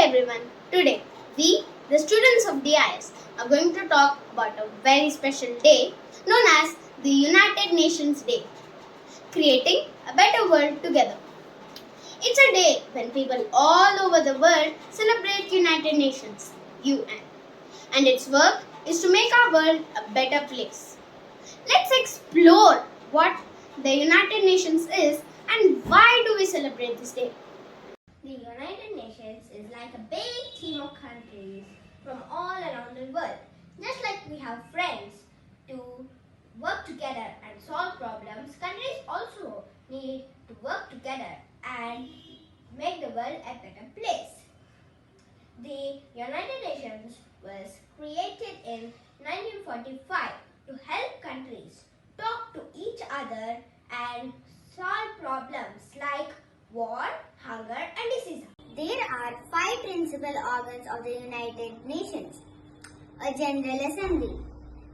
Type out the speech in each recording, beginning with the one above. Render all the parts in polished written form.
everyone. Today, we, the students of DIS, are going to talk about a very special day known as the United Nations Day, creating a better world together. It's a day when people all over the world celebrate United Nations, UN, and its work is to make our world a better place. Let's explore what the United Nations is and why do we celebrate this day. The United Nations is like a big team of countries from all around the world. Just like we have friends to work together and solve problems, countries also need to work together and make the world a better place. The United Nations was created in 1945 to help countries talk to each other and solve problems like war, hunger and disease. There are 5 principal organs of the United Nations. A General Assembly.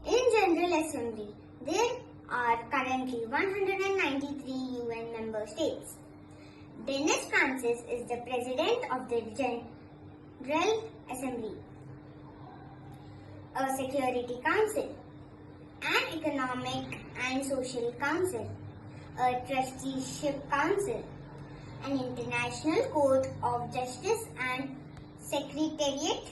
In General Assembly, there are currently 193 UN member states. Dennis Francis is the President of the General Assembly. A Security Council. An Economic and Social Council. A Trusteeship Council. An International Court of Justice and Secretariat.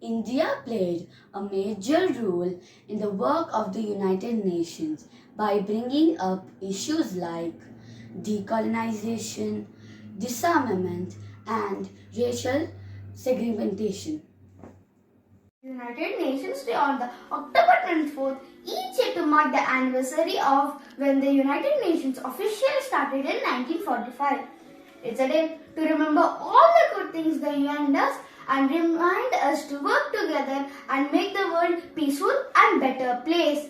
India played a major role in the work of the United Nations by bringing up issues like decolonization, disarmament, and racial segregation. United Nations Day on the October 24th each year to mark the anniversary of when the United Nations officially started in 1945. It's a day to remember all the good things the UN does and remind us to work together and make the world peaceful and better place.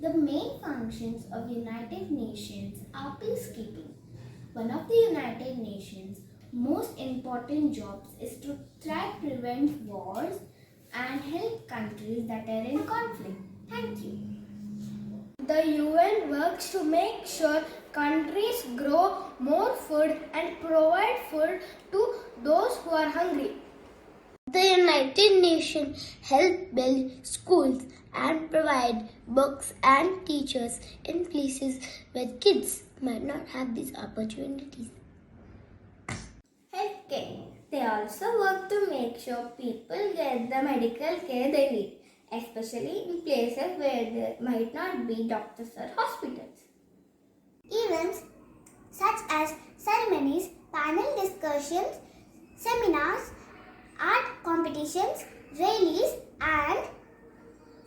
The main functions of United Nations are peacekeeping. One of the United Nations' most important jobs is to try to prevent wars and help countries that are in conflict. Thank you. The UN works to make sure countries grow more food and provide food to those who are hungry. The United Nations help build schools and provide books and teachers in places where kids might not have these opportunities. Healthcare. They also work to make sure people get the medical care they need, especially in places where there might not be doctors or hospitals. Events such as ceremonies, panel discussions, seminars, art competitions, rallies, and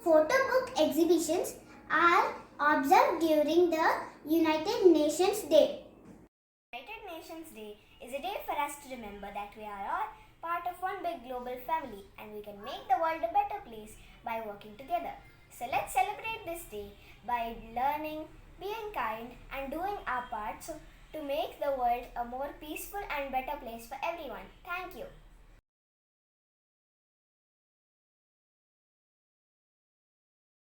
photo book exhibitions are observed during the United Nations Day. United Nations Day is a day for us to remember that we are all part of one big global family and we can make the world a better place by working together. So let's celebrate this day by learning, being kind and doing our part to make the world a more peaceful and better place for everyone. Thank you.